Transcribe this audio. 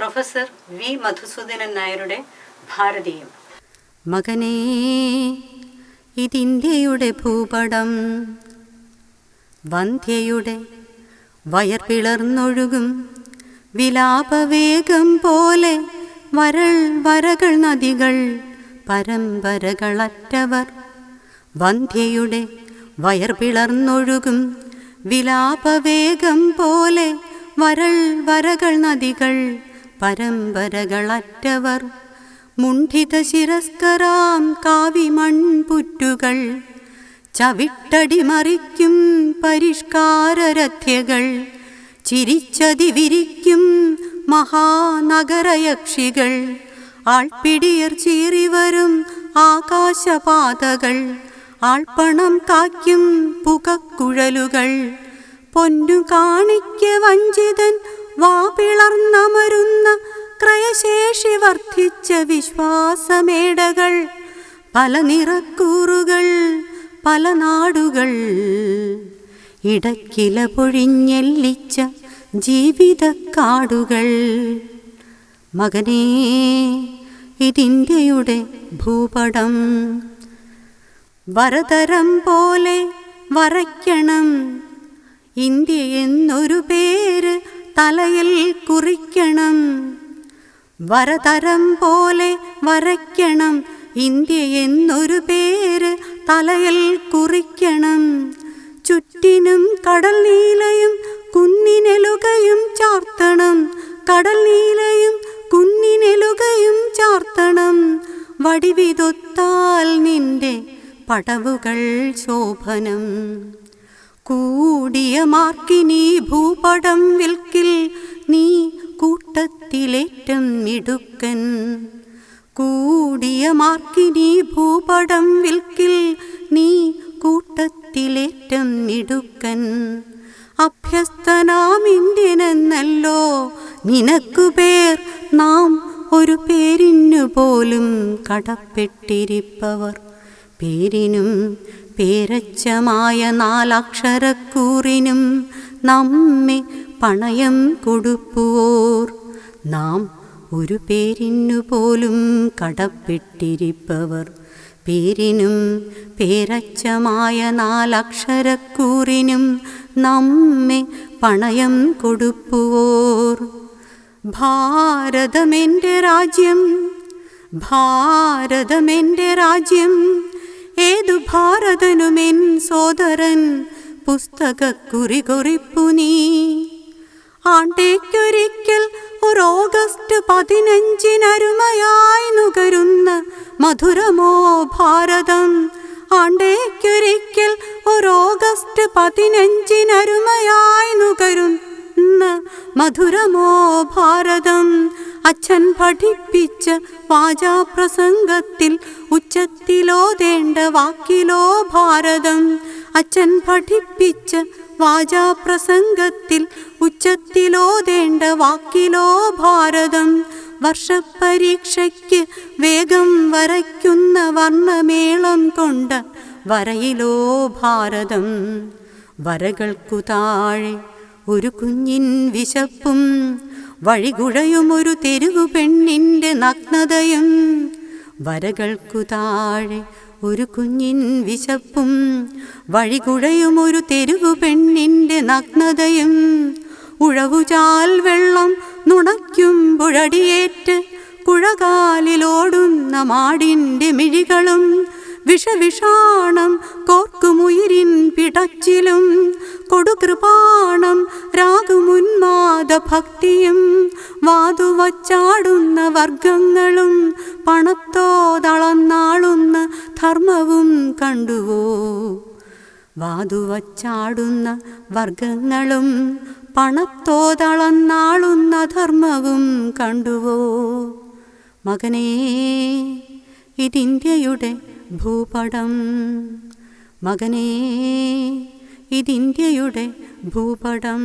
Professor V Madhusoodanan നായരുടെ ഭാരതീയം. മകനേ, ഇതിന്ത്യയുടെ ഭൂപടം, വന്ധ്യയുടെ വയർ പിളർന്നൊഴുകും വിലാപവേഗം പോലെ വരൾ വരകൾ നദികൾ പരമ്പരകളറ്റവർ. വന്ധ്യയുടെ വയർ പിളർന്നൊഴുകും വിലാപവേഗം പോലെ വരൾ വരകൾ നദികൾ പരമ്പരകളറ്റവർ. മുണ്ഠിത ശിരസ്കരാം കാവിമൺപുറ്റുകൾ ചവിട്ടടിമറിക്കും പരിഷ്കാരരഥ്യകൾ. ചിരിച്ചതിവിരിക്കും മഹാനഗരയക്ഷികൾ. ആൾപ്പിടിയർ ചീറിവരും ആകാശപാതകൾ. ആൾപ്പണം കായ്ക്കും പുകക്കുഴലുകൾ. പൊന്നു കാണിക്ക വഞ്ചിതൻ വാപിളർന്നമരുന്ന ക്രയശേഷി വർദ്ധിച്ച വിശ്വാസമേടകൾ. പല നിറക്കൂറുകൾ, പല നാടുകൾ, ഇടക്കില പൊഴിഞ്ഞെല്ലിച്ച ജീവിതക്കാടുകൾ. മകനേ, ഇതിന്ത്യയുടെ ഭൂപടം, വരതരം പോലെ വരയ്ക്കണം. ഇന്ത്യ എന്നൊരു പേര് തലയിൽ കുറിക്കണം. വരതരം പോലെ വരയ്ക്കണം. ഇന്ത്യ എന്നൊരു പേര് തലയിൽ കുറിക്കണം. ചുറ്റിനും കടൽ നീലയും കുന്നിനെലുകയും ചാർത്തണം. കടൽ നീലയും കുന്നിനെലുകയും ചാർത്തണം. വടിവിതൊത്താൽ നിന്റെ പടവുകൾ ശോഭനം. കൂടിയ മാർക്കിനീ ഭൂപടം വിൽക്കിൽ നീ കൂട്ടത്തിലേറ്റം മിടുക്കൻ. കൂടിയ മാർക്കിനീ ഭൂപടം വിൽക്കിൽ നീ കൂട്ടത്തിലേറ്റം മിടുക്കൻ. അഭ്യസ്തനാം ഇന്ത്യനെന്നല്ലോ നിനക്കു പേർ. നാം ഒരു പേരിനു പോലും കടപ്പെട്ടിരിപ്പവർ. പേരിനും പേരച്ചമായ നാലക്ഷരക്കൂറിനും നമ്മെ പണയം കൊടുപ്പുവോർ. നാം ഒരു പേരിനു പോലും കടപ്പെട്ടിരിപ്പവർ. പേരിനും പേരച്ചമായ നാലക്ഷരക്കൂറിനും നമ്മെ പണയം കൊടുപ്പുവോർ. ഭാരതമെൻ്റെ രാജ്യം, ഭാരതമെൻ്റെ രാജ്യം, ഏതു ഭാരതനുമെൻ സോദരൻ പുസ്തകക്കുറി കുറിപ്പു നീ. ആണ്ടേക്കൊരിക്കൽ ഒരു ഓഗസ്റ്റ് 15 നുകരുന്ന മധുരമോ ഭാരതം. ആണ്ടേക്കൊരിക്കൽ ഒരു ഓഗസ്റ്റ് 15 നുകരുന്ന മധുരമോ ഭാരതം. അച്ഛൻ പഠിപ്പിച്ച വാചാപ്രസംഗത്തിൽ ഉച്ചത്തിലോതേണ്ട വാക്കിലോ ഭാരതം. അച്ഛൻ പഠിപ്പിച്ച വാചാപ്രസംഗത്തിൽ ഉച്ചത്തിലോതേണ്ട വാക്കിലോ ഭാരതം. വർഷപരീക്ഷയ്ക്ക് വേഗം വരയ്ക്കുന്ന വർണ്ണമേളം കൊണ്ട വരയിലോ ഭാരതം. വരകൾക്കു താഴെ ഒരു കുഞ്ഞിൻ വിശപ്പും വഴികുഴയും ഒരു തെരുവു പെണ്ണിൻ്റെ നഗ്നതയും. വരകൾക്കു താഴെ ഒരു കുഞ്ഞിൻ വിശപ്പും വഴികുഴയും ഒരു തെരുവു പെണ്ണിൻ്റെ നഗ്നതയും. ഉഴവുചാൽ വെള്ളം നുണയ്ക്കുമ്പുഴടിയേറ്റ് കുഴകാലിലോടുന്ന മാടിൻ്റെ മിഴികളും. വിഷവിഷാണം കോർക്കുമുയിരിൻ പിടച്ചിലും കൊടുകൃപാണം രാഗുമുന്മാദ ഭക്തിയും. വാതുവച്ചാടുന്ന വർഗങ്ങളും പണത്തോതളന്നാളുന്ന ധർമ്മവും കണ്ടുവോ. വാതുവച്ചാടുന്ന വർഗങ്ങളും പണത്തോതളന്നാളുന്ന ധർമ്മവും കണ്ടുവോ. മകനേ, ഇതിന്ത്യയുടെ ഭൂപടം, മകനേ, ഇതിന്ത്യയുടെ ഭൂപടം.